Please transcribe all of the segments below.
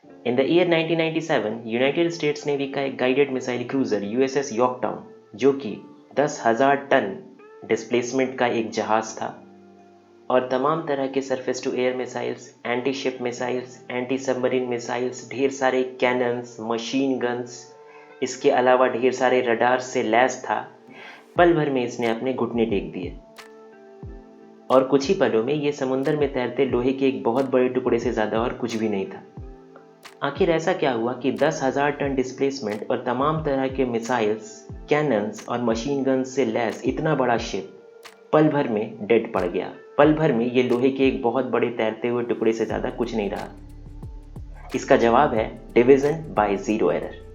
In the year 1997, United states navy का एक guided missile cruiser USS Yorktown, जो कि 10,000 टन डिस्प्लेसमेंट का एक जहाज था, और तमाम तरह के surface to air missiles, anti ship missiles, anti submarine missiles, ढेर सारे कैनन्स, मशीन गन्स, इसके अलावा ढेर सारे रडार से लैस था। पल भर में इसने अपने घुटने टेक दिए और कुछ ही पलों में ये समुंदर में तैरते लोहे के एक बहुत बड़े टुकड़े से ज़्यादा और कुछ भी नहीं था। आखिर ऐसा क्या हुआ कि 10,000 टन डिस्प्लेसमेंट और तमाम तरह के मिसाइल्स, कैनन्स और मशीन गन्स से लैस इतना बड़ा शिप पल भर में डेड पड़ गया। पल भर में ये लोहे के एक बहुत बड़े तैरते हुए टुकड़े से ज़्यादा कुछ नहीं रहा। इसका जवाब है डिवीजन बाय जीरो एरर।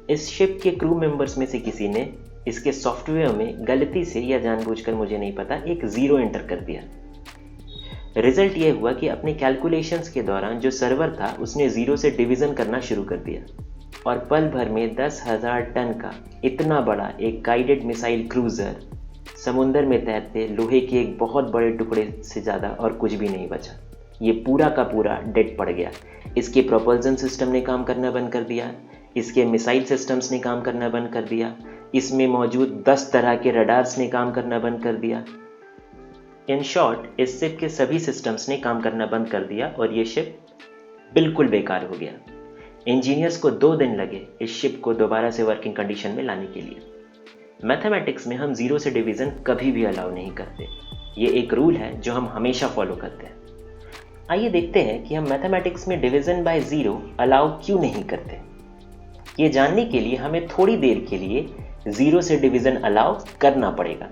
इस शिप के क्रू मेंबर्स में से किसी ने इसके सॉफ्टवेयर में गलती से या जानबूझकर, मुझे नहीं पता, एक ज़ीरो एंटर कर दिया। रिजल्ट ये हुआ कि अपने कैलकुलेशंस के दौरान जो सर्वर था उसने ज़ीरो से डिवीज़न करना शुरू कर दिया और पल भर में 10,000 टन का इतना बड़ा एक गाइडेड मिसाइल क्रूज़र समुंदर में तैरते लोहे के एक बहुत बड़े टुकड़े से ज़्यादा और कुछ भी नहीं बचा। ये पूरा का पूरा डेड पड़ गया। इसके प्रोपल्सन सिस्टम ने काम करना बंद कर दिया, इसके मिसाइल सिस्टम्स ने काम करना बंद कर दिया, इसमें मौजूद 10 तरह के रडार्स ने काम करना बंद कर दिया। इन शॉर्ट, इस शिप के सभी सिस्टम्स ने काम करना बंद कर दिया और ये शिप बिल्कुल बेकार हो गया। इंजीनियर्स को 2 दिन लगे इस शिप को दोबारा से वर्किंग कंडीशन में लाने के लिए। मैथमेटिक्स में हम ज़ीरो से डिवीज़न कभी भी अलाउ नहीं करते। ये एक रूल है जो हम हमेशा फॉलो करते हैं। आइए देखते हैं कि हम मैथमेटिक्स में डिवीज़न बाय ज़ीरो अलाउ क्यों नहीं करते। ये जानने के लिए हमें थोड़ी देर के लिए ज़ीरो से डिवीज़न अलाउ करना पड़ेगा।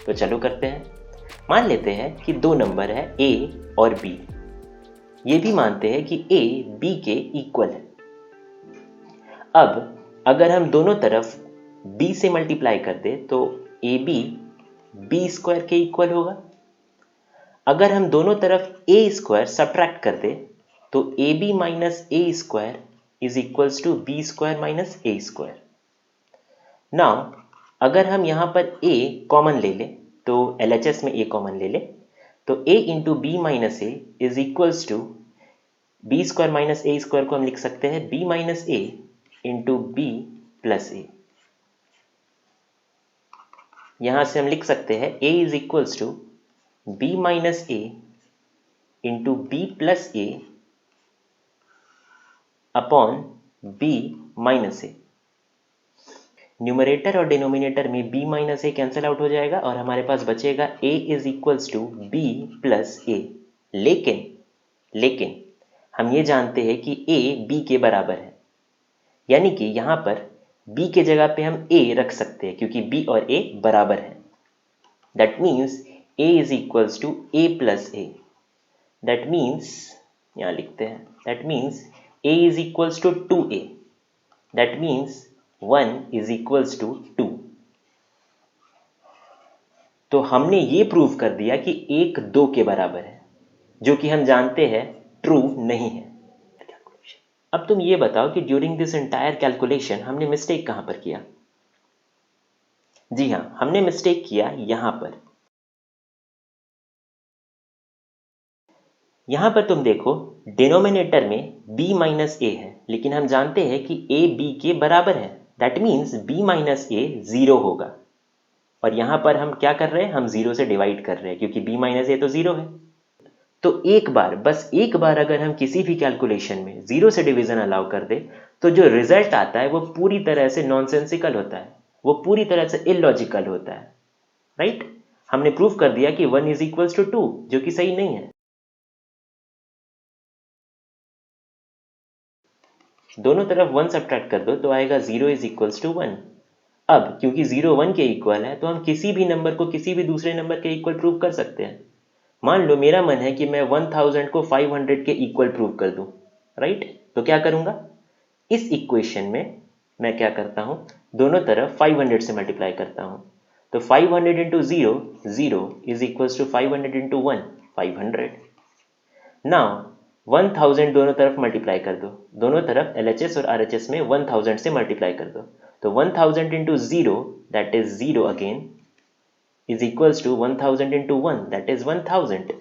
तो चलो करते हैं। मान लेते हैं कि 2 नंबर है a और b। ये भी मानते हैं कि a b के इक्वल है। अब अगर हम दोनों तरफ b से मल्टीप्लाई कर दे तो ab b स्क्वायर के इक्वल होगा। अगर हम दोनों तरफ a स्क्वायर सब्ट्रैक्ट कर दे तो ab minus a square is equals to b square minus a square. Now अगर हम यहाँ पर a कॉमन ले ले तो LHS में a कॉमन ले ले तो a into b minus a is equals to b square minus a square को हम लिख सकते हैं b minus a into b plus a. यहां से हम लिख सकते हैं a is equals to b minus a into b plus a upon b minus a. Numerator और डिनोमिनेटर में b minus a cancel out हो जाएगा और हमारे पास बचेगा a is equals to b plus ए। लेकिन हम ये जानते हैं कि a b के बराबर है, यानी कि यहाँ पर b के जगह पे हम a रख सकते हैं क्योंकि b और a बराबर है। That means a is equals to a plus a. That means यहाँ लिखते हैं, that means a is equals to 2a। That means 1 is equals to 2। तो हमने ये प्रूव कर दिया कि 1 2 के बराबर है, जो कि हम जानते हैं ट्रू नहीं है। अब तुम ये बताओ कि ड्यूरिंग दिस एंटायर कैलकुलेशन हमने मिस्टेक कहां पर किया। जी हां, हमने मिस्टेक किया यहां पर। यहां पर तुम देखो, डिनोमिनेटर में b माइनस ए है, लेकिन हम जानते हैं कि a b के बराबर है। दैट मीन्स b माइनस ए 0 होगा। और यहां पर हम क्या कर रहे हैं, हम 0 से डिवाइड कर रहे हैं क्योंकि b माइनस ए तो 0 है। तो एक बार, बस एक बार अगर हम किसी भी कैलकुलेशन में 0 से डिवीजन अलाउ कर दे तो जो रिजल्ट आता है वो पूरी तरह से नॉनसेंसिकल होता है, वो पूरी तरह से इलॉजिकल होता है। राइट? हमने प्रूव कर दिया कि 1 इज इक्वल्स टू 2, जो कि सही नहीं है। दोनों तरफ 1 सब्ट्रैक्ट कर दो तो आएगा 0 इज इक्वल्स टू 1। अब क्योंकि 0 1 के इक्वल है तो हम किसी भी नंबर को किसी भी दूसरे नंबर के इक्वल प्रूव कर सकते हैं। मान लो मेरा मन है कि मैं 1000 को 500 के इक्वल प्रूव कर दूं। राइट? तो क्या करूंगा, इस इक्वेशन में मैं क्या करता हूं, दोनों तरफ 500 से मल्टीप्लाई करता हूं। तो 500 into 0 0 is equals to 500 into 1 500। Now 1000 दोनों तरफ मल्टीप्लाई कर दो, दोनों तरफ LHS और RHS में 1000 से मल्टीप्लाई कर दो तो 1000 into 0 that is 0 again is equals to 1000 into 1 that is 1000।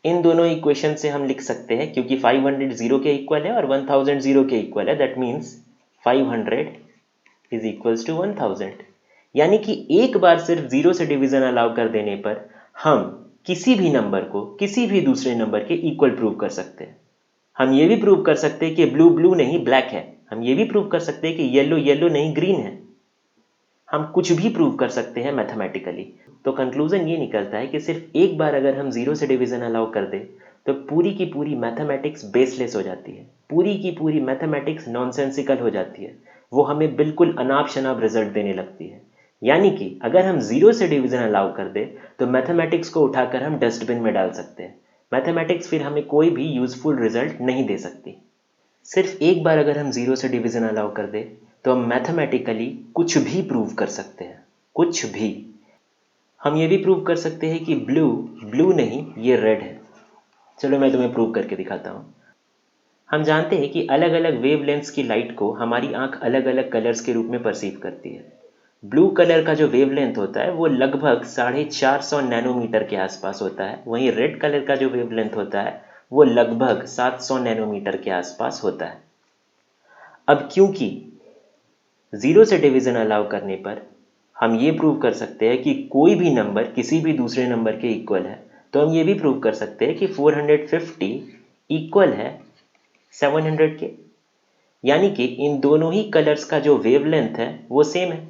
इन दोनों इक्वेशन से हम लिख सकते हैं, क्योंकि 500 0 के इक्वल है और 1000 0 के इक्वल है, that means 500 is equals to 1000। यानी कि एक बार सिर्फ 0 से डिवीजन अलाउ कर देने पर हम किसी भी नंबर को किसी भी दूसरे नंबर के इक्वल प्रूव कर सकते हैं। हम ये भी प्रूव कर सकते हैं कि ब्लू ब्लू नहीं ब्लैक है। हम ये भी प्रूव कर सकते हैं कि येलो येलो नहीं ग्रीन है। हम कुछ भी प्रूव कर सकते हैं मैथमेटिकली। तो कंक्लूजन ये निकलता है कि सिर्फ एक बार अगर हम 0 से डिवीजन अलाउ कर दें तो पूरी की पूरी मैथमेटिक्स बेसलेस हो जाती है, पूरी की पूरी मैथमेटिक्स नॉनसेंसिकल हो जाती है, वो हमें बिल्कुल अनाप शनाप रिजल्ट देने लगती है। यानी कि अगर हम 0 से डिवीजन अलाउ कर दे तो मैथमेटिक्स को उठाकर हम डस्टबिन में डाल सकते हैं। मैथमेटिक्स फिर हमें कोई भी यूजफुल रिजल्ट नहीं दे सकती। सिर्फ एक बार अगर हम 0 से डिवीजन अलाउ कर दे तो हम मैथमेटिकली कुछ भी प्रूव कर सकते हैं, कुछ भी। हम ये भी प्रूव कर सकते हैं कि ब्लू ब्लू नहीं ये रेड है। चलो मैं तुम्हें प्रूव करके दिखाता हूँ। हम जानते हैं कि अलग अलग वेवलेंथ्स की लाइट को हमारी आंख अलग अलग कलर्स के रूप में परसीव करती है। ब्लू कलर का जो वेवलेंथ होता है वो लगभग 450 नैनोमीटर के आसपास होता है, वहीं रेड कलर का जो वेवलेंथ होता है वो लगभग 700 नैनोमीटर के आसपास होता है। अब क्योंकि 0 से डिवीजन अलाउ करने पर हम ये प्रूव कर सकते हैं कि कोई भी नंबर किसी भी दूसरे नंबर के इक्वल है, तो हम ये भी प्रूव कर सकते हैं कि 450 इक्वल है 700 के। यानी कि इन दोनों ही कलर्स का जो वेवलेंथ है वो सेम है।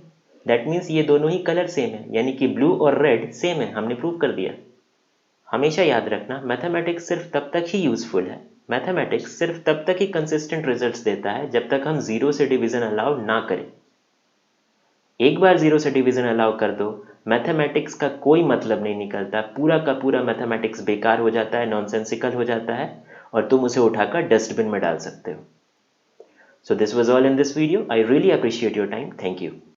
दैट मीन्स ये दोनों ही कलर सेम है, यानी कि ब्लू और रेड सेम है। हमने प्रूव कर दिया। हमेशा याद रखना, मैथमेटिक्स सिर्फ तब तक ही यूजफुल है, मैथमेटिक्स सिर्फ तब तक ही कंसिस्टेंट रिजल्ट्स देता है जब तक हम 0 से डिवीजन अलाउ ना करें। एक बार 0 से डिवीजन अलाउ कर दो, मैथमेटिक्स का कोई मतलब नहीं निकलता, पूरा का पूरा मैथमेटिक्स बेकार हो जाता है, नॉनसेंसिकल हो जाता है और तुम उसे उठाकर डस्टबिन में डाल सकते हो। So this was all in this video. I really appreciate your time. Thank you.